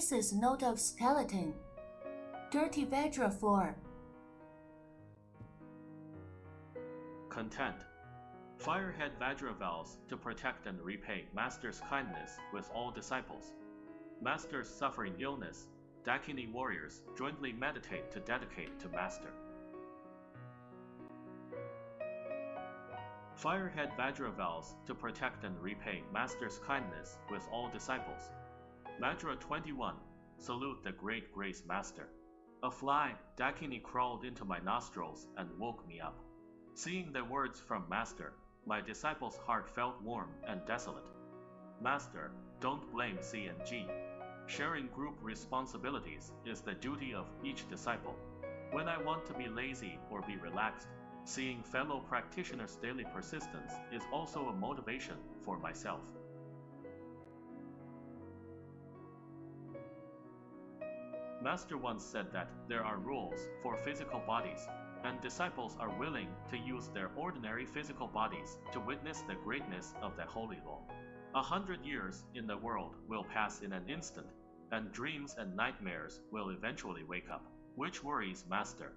traces note of skeleton. Dirty Vajra 4. Content. Firehead Vajra vows to protect and repay Master's kindness with all disciples. Masters suffering illness, Dakini warriors jointly meditate to dedicate to Master. Firehead Vajra vows to protect and repay Master's kindness with all disciples. Vajra 21. Salute the great grace Master. A fly, Dakini, crawled into my nostrils and woke me up. Seeing the words from Master, my disciple's heart felt warm and desolate. Master, don't blame C and G. Sharing group responsibilities is the duty of each disciple. When I want to be lazy or be relaxed, seeing fellow practitioners' daily persistence is also a motivation for myself. Master once said that there are rules for physical bodies, and disciples are willing to use their ordinary physical bodies to witness the greatness of the Holy Law. 100 years in the world will pass in an instant, and dreams and nightmares will eventually wake up. Which worries Master?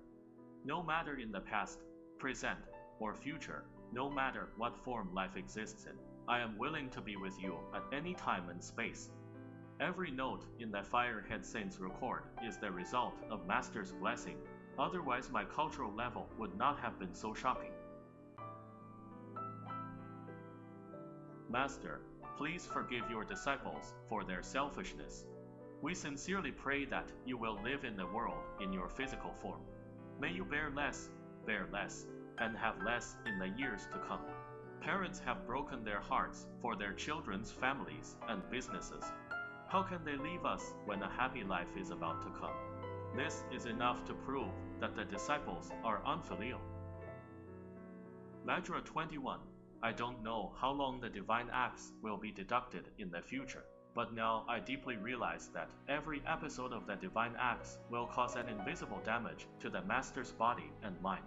No matter in the past, present, or future, no matter what form life exists in, I am willing to be with you at any time and space. Every note in the Firehead Saints record is the result of Master's blessing, otherwise my cultural level would not have been so shocking. Master, please forgive your disciples for their selfishness. We sincerely pray that you will live in the world in your physical form. May you bear less, and have less in the years to come. Parents have broken their hearts for their children's families and businesses. How can they leave us when a happy life is about to come? This is enough to prove that the disciples are unfilial. Vajra 21. I don't know how long the divine acts will be deducted in the future, but now I deeply realize that every episode of the divine acts will cause an invisible damage to the Master's body and mind.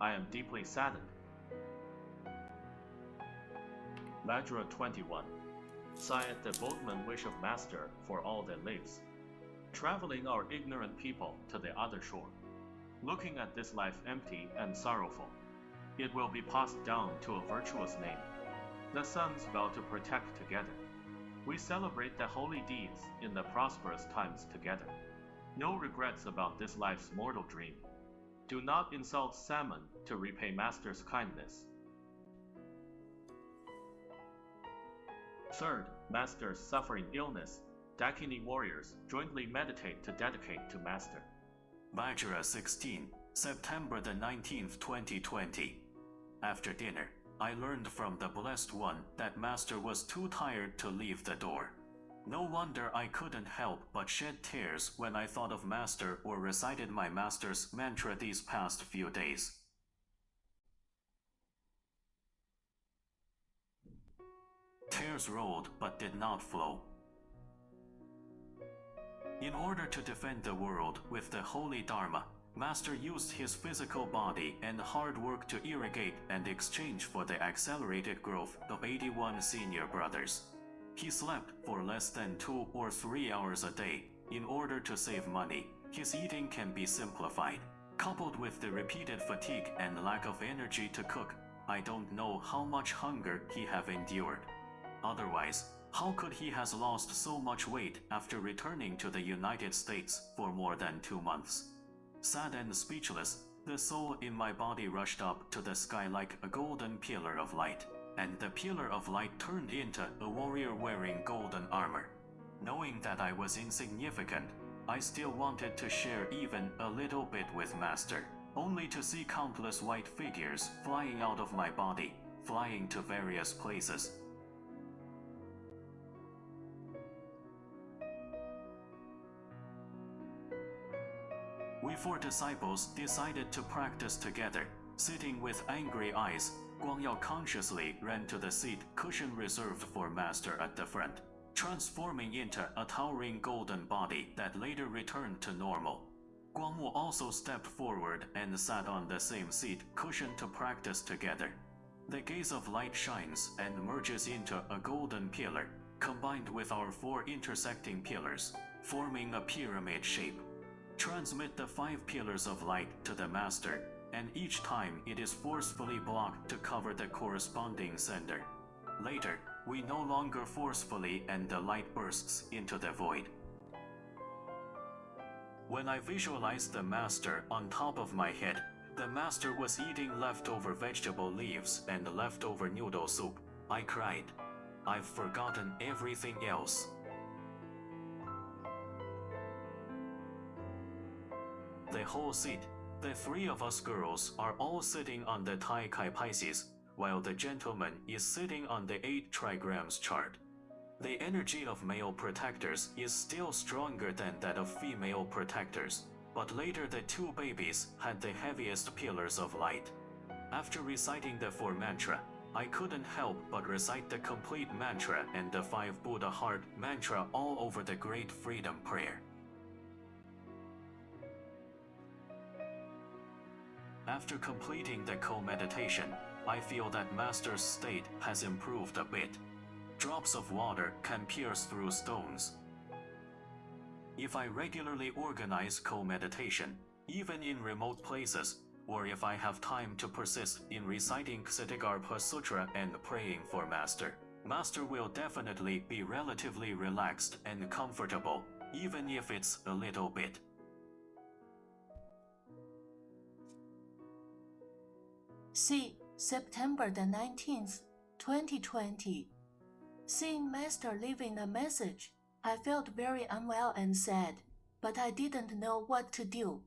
I am deeply saddened. Vajra 21. Sigh at the boatman wish of Master for all that lives, traveling our ignorant people to the other shore, looking at this life empty and sorrowful. It will be passed down to a virtuous name. The sons vow to protect together. We celebrate the holy deeds in the prosperous times together. No regrets about this life's mortal dream. Do not insult salmon to repay Master's kindness. Third, Masters suffering illness, Dakini warriors jointly meditate to dedicate to Master. Vajra 16, September the 19th, 2020. After dinner, I learned from the Blessed One that Master was too tired to leave the door. No wonder I couldn't help but shed tears when I thought of Master or recited my Master's mantra these past few days. Tears rolled but did not flow. In order to defend the world with the holy Dharma, Master used his physical body and hard work to irrigate and exchange for the accelerated growth of 81 senior brothers. He slept for less than 2 or 3 hours a day. In order to save money, his eating can be simplified. Coupled with the repeated fatigue and lack of energy to cook, I don't know how much hunger he have endured. Otherwise, how could he has lost so much weight after returning to the United States for more than 2 months? Sad and speechless, the soul in my body rushed up to the sky like a golden pillar of light, and the pillar of light turned into a warrior wearing golden armor. Knowing that I was insignificant, I still wanted to share even a little bit with Master, only to see countless white figures flying out of my body, flying to various places. We 4 disciples decided to practice together. Sitting with angry eyes, Guangyao consciously ran to the seat cushion reserved for Master at the front, transforming into a towering golden body that later returned to normal. Guangwu also stepped forward and sat on the same seat cushion to practice together. The gaze of light shines and merges into a golden pillar, combined with our 4 intersecting pillars, forming a pyramid shape. Transmit the 5 pillars of light to the Master, and each time it is forcefully blocked to cover the corresponding sender. Later, we no longer forcefully and the light bursts into the void. When I visualized the Master on top of my head, the Master was eating leftover vegetable leaves and leftover noodle soup. I cried. I've forgotten everything else. The whole seat, the 3 of us girls are all sitting on the Tai Kai Pisces, while the gentleman is sitting on the 8 trigrams chart. The energy of male protectors is still stronger than that of female protectors, but later the 2 babies had the heaviest pillars of light. After reciting the 4 mantra, I couldn't help but recite the complete mantra and the 5 Buddha heart mantra all over the Great Freedom Prayer. After completing the co-meditation, I feel that Master's state has improved a bit. Drops of water can pierce through stones. If I regularly organize co-meditation, even in remote places, or if I have time to persist in reciting Ksatigarpa Sutra and praying for Master, Master will definitely be relatively relaxed and comfortable, even if it's a little bit. See, September the 19th, 2020. Seeing Master leaving a message, I felt very unwell and sad, but I didn't know what to do.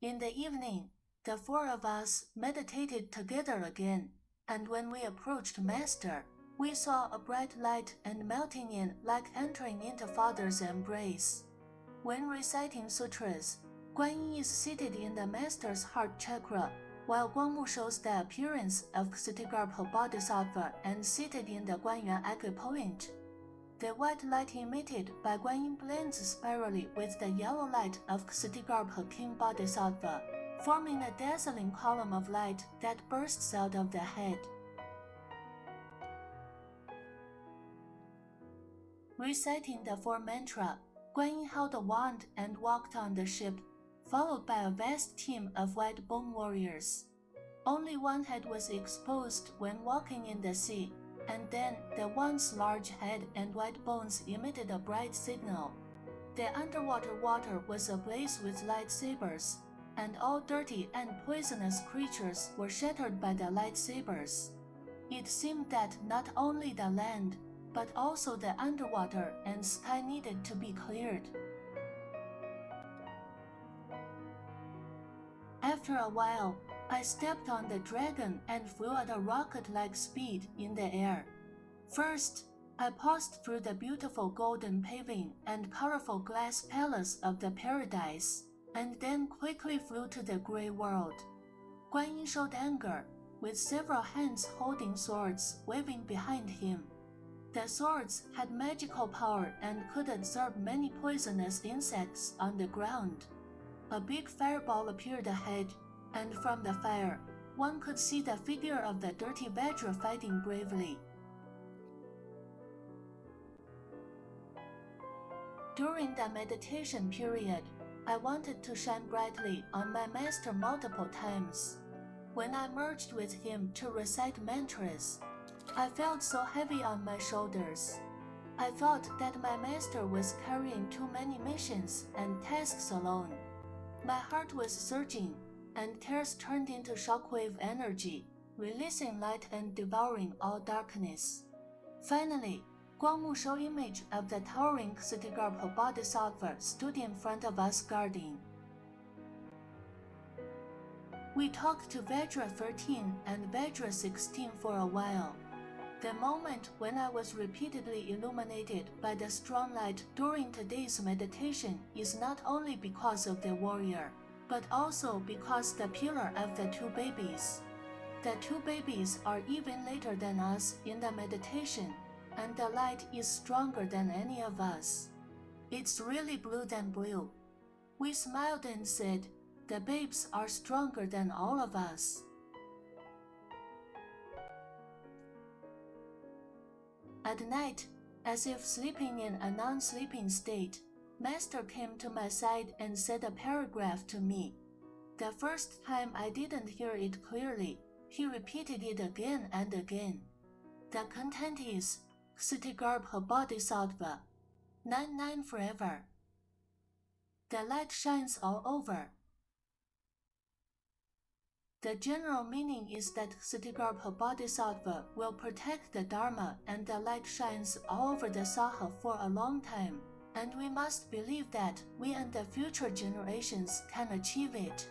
In the evening, the 4 of us meditated together again, and when we approached Master, we saw a bright light and melting in like entering into Father's embrace. When reciting sutras, Guan Yin is seated in the Master's heart chakra, while Guangmu shows the appearance of Ksatigarpa Bodhisattva and seated in the Guanyuan acupoint. The white light emitted by Guan Yin blends spirally with the yellow light of Ksatigarpa King Bodhisattva, forming a dazzling column of light that bursts out of the head. Reciting the 4 mantra, Guan Yin held a wand and walked on the ship, followed by a vast team of white bone warriors. Only one head was exposed when walking in the sea, and then the wand's large head and white bones emitted a bright signal. The underwater water was ablaze with lightsabers, and all dirty and poisonous creatures were shattered by the lightsabers. It seemed that not only the land, but also the underwater and sky needed to be cleared. After a while, I stepped on the dragon and flew at a rocket-like speed in the air. First, I passed through the beautiful golden paving and colorful glass palace of the paradise, and then quickly flew to the gray world. Guan Yin showed anger, with several hands holding swords waving behind him. The swords had magical power and could absorb many poisonous insects on the ground. A big fireball appeared ahead, and from the fire, one could see the figure of the dirty Vajra fighting bravely. During the meditation period, I wanted to shine brightly on my Master multiple times. When I merged with him to recite mantras, I felt so heavy on my shoulders. I thought that my Master was carrying too many missions and tasks alone. My heart was surging, and tears turned into shockwave energy, releasing light and devouring all darkness. Finally, Guangmu showed image of the towering Ksatigarpa Bodhisattva stood in front of us guarding. We talked to Vajra 13 and Vajra 16 for a while. The moment when I was repeatedly illuminated by the strong light during today's meditation is not only because of the warrior, but also because the pillar of the 2 babies. The 2 babies are even later than us in the meditation, and the light is stronger than any of us. It's really blue than blue. We smiled and said, the babes are stronger than all of us. At night, as if sleeping in a non-sleeping state, Master came to my side and said a paragraph to me. The first time I didn't hear it clearly. He repeated it again and again. The content is Kshitigarbha Bodhisattva, 99 forever. The light shines all over. The general meaning is that Kshitigarbha Bodhisattva will protect the Dharma and the light shines all over the Saha for a long time, and we must believe that we and the future generations can achieve it.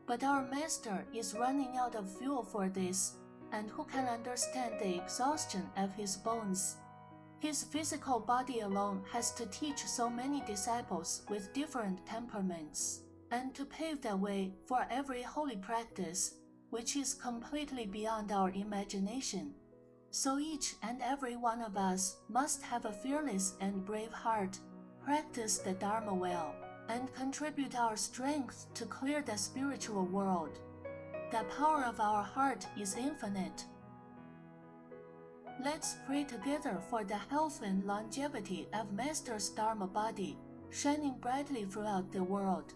But our master is running out of fuel for this, and who can understand the exhaustion of his bones? His physical body alone has to teach so many disciples with different temperaments, and to pave the way for every holy practice, which is completely beyond our imagination. So each and every one of us must have a fearless and brave heart, practice the Dharma well, and contribute our strength to clear the spiritual world. The power of our heart is infinite. Let's pray together for the health and longevity of Master's Dharma body, shining brightly throughout the world.